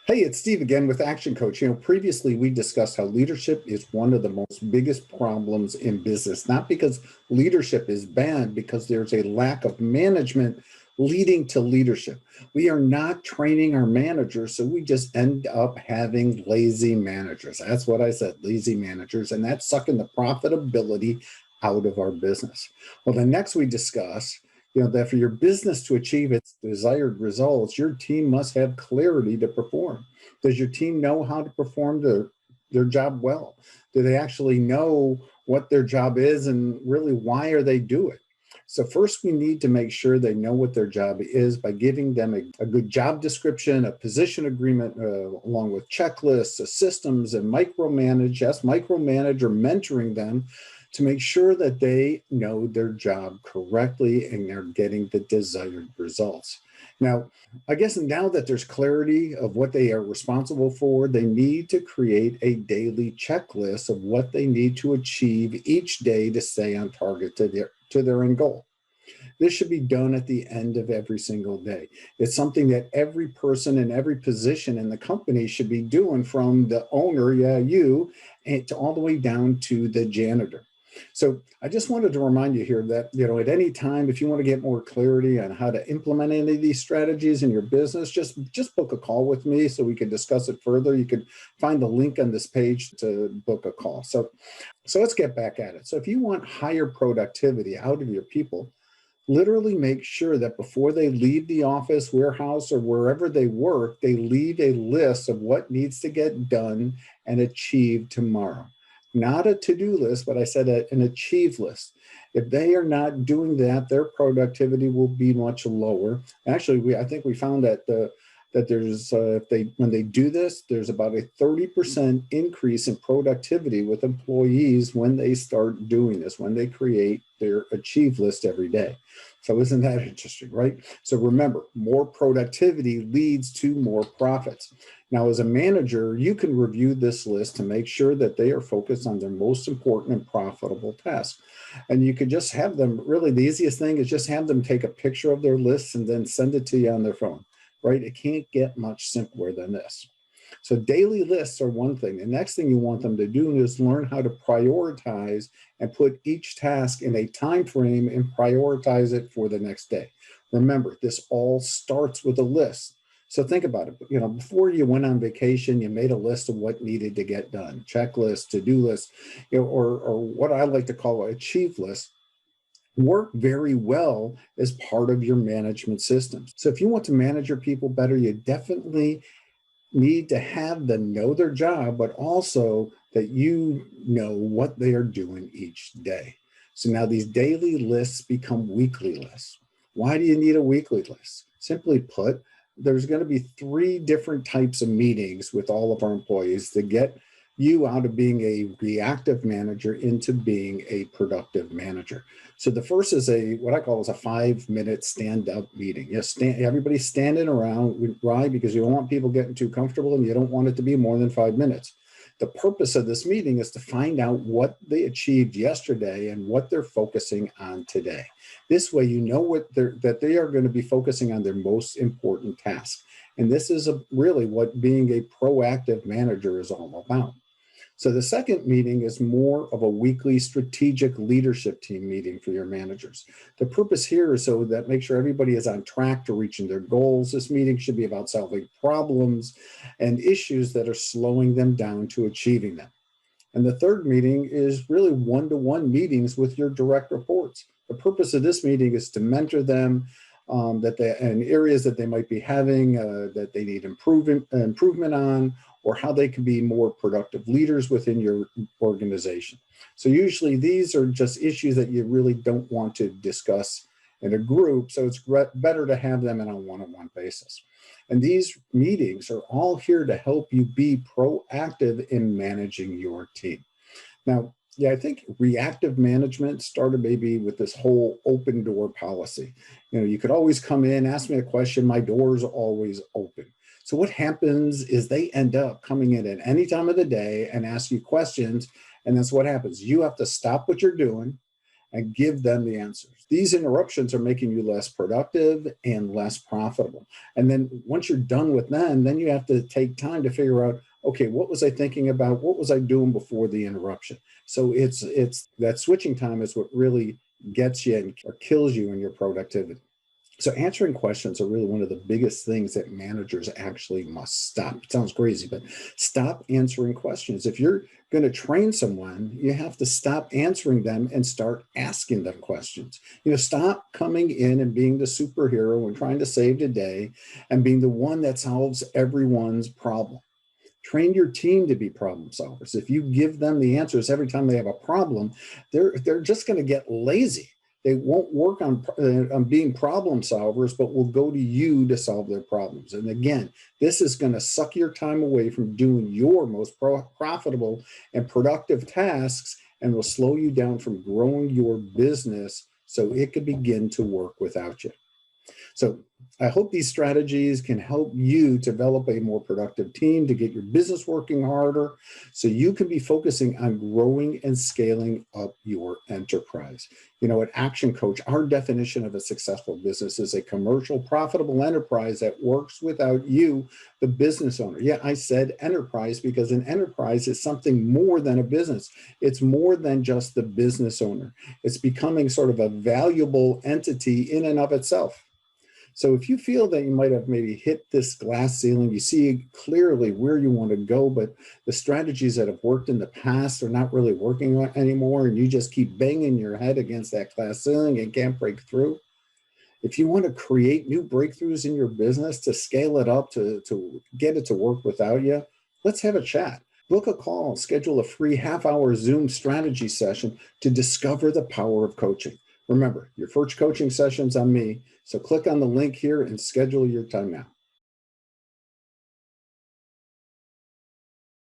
Hey, it's Steve again with Action Coach. Previously we discussed how leadership is one of the most biggest problems in business, not because leadership is bad, because there's a lack of management leading to leadership. We are not training our managers, so we just end up having lazy managers. That's what I said, lazy managers, and that's sucking the profitability out of our business. Well, the next we discuss that for your business to achieve its desired results, your team must have clarity to perform. Does your team know how to perform their job well? Do they actually know what their job is and really why are they do it? So first we need to make sure they know what their job is by giving them a good job description, a position agreement, along with checklists, systems, and micromanage or mentoring them to make sure that they know their job correctly and they're getting the desired results. Now, I guess now that there's clarity of what they are responsible for, they need to create a daily checklist of what they need to achieve each day to stay on target to their end goal. This should be done at the end of every single day. It's something that every person in every position in the company should be doing, from the owner, you, and to all the way down to the janitor. So I just wanted to remind you here that, at any time, if you want to get more clarity on how to implement any of these strategies in your business, just book a call with me so we can discuss it further. You can find the link on this page to book a call. So let's get back at it. So if you want higher productivity out of your people, literally make sure that before they leave the office, warehouse, or wherever they work, they leave a list of what needs to get done and achieved tomorrow. Not a to-do list, but I said an achieve list. If they are not doing that, their productivity will be much lower. Actually, I think we found that there's when they do this, there's about a 30% increase in productivity with employees when they start doing this, when they create their achieve list every day. So isn't that interesting, right? So remember, more productivity leads to more profits. Now, as a manager, you can review this list to make sure that they are focused on their most important and profitable tasks. And you could just have them, really the easiest thing is just have them take a picture of their lists and then send it to you on their phone, right? It can't get much simpler than this. So daily lists are one thing. The next thing you want them to do is learn how to prioritize and put each task in a time frame and prioritize it for the next day. Remember, this all starts with a list. So think about it. Before you went on vacation, you made a list of what needed to get done, checklist, to-do list, or what I like to call an achieve list. Work very well as part of your management system. So if you want to manage your people better, you definitely need to have them know their job, but also that you know what they are doing each day. So now these daily lists become weekly lists. Why do you need a weekly list? Simply put, there's going to be 3 different types of meetings with all of our employees to get you out of being a reactive manager into being a productive manager. So the first is what I call a 5-minute stand-up meeting. Everybody's standing around. Why? Because you don't want people getting too comfortable and you don't want it to be more than 5 minutes. The purpose of this meeting is to find out what they achieved yesterday and what they're focusing on today. This way, you know that they are going to be focusing on their most important task. And this is really what being a proactive manager is all about. So the second meeting is more of a weekly strategic leadership team meeting for your managers. The purpose here is so that make sure everybody is on track to reaching their goals. This meeting should be about solving problems and issues that are slowing them down to achieving them. And the third meeting is really one-to-one meetings with your direct reports. The purpose of this meeting is to mentor them in areas that they might be having that they need improvement on, or how they can be more productive leaders within your organization. So usually these are just issues that you really don't want to discuss in a group, so it's better to have them on a one-on-one basis. And these meetings are all here to help you be proactive in managing your team. Now, I think reactive management started maybe with this whole open door policy. You could always come in, ask me a question, my door's always open. So what happens is they end up coming in at any time of the day and ask you questions. And that's what happens. You have to stop what you're doing and give them the answers. These interruptions are making you less productive and less profitable. And then once you're done with them, then you have to take time to figure out, okay, what was I thinking about? What was I doing before the interruption? So it's that switching time is what really gets you or kills you in your productivity. So answering questions are really one of the biggest things that managers actually must stop. It sounds crazy, but stop answering questions. If you're going to train someone, you have to stop answering them and start asking them questions. Stop coming in and being the superhero and trying to save the day and being the one that solves everyone's problem. Train your team to be problem solvers. If you give them the answers every time they have a problem, they're just going to get lazy. They won't work on being problem solvers, but will go to you to solve their problems. And again, this is going to suck your time away from doing your most profitable and productive tasks and will slow you down from growing your business so it could begin to work without you. So I hope these strategies can help you develop a more productive team to get your business working harder so you can be focusing on growing and scaling up your enterprise. At Action Coach, our definition of a successful business is a commercial, profitable enterprise that works without you, the business owner. Yeah, I said enterprise because an enterprise is something more than a business. It's more than just the business owner. It's becoming sort of a valuable entity in and of itself. So if you feel that you might have maybe hit this glass ceiling, you see clearly where you want to go, but the strategies that have worked in the past are not really working anymore, and you just keep banging your head against that glass ceiling and can't break through. If you want to create new breakthroughs in your business to scale it up, to get it to work without you, let's have a chat. Book a call, schedule a free half-hour Zoom strategy session to discover the power of coaching. Remember, your first coaching session's on me, so click on the link here and schedule your time now.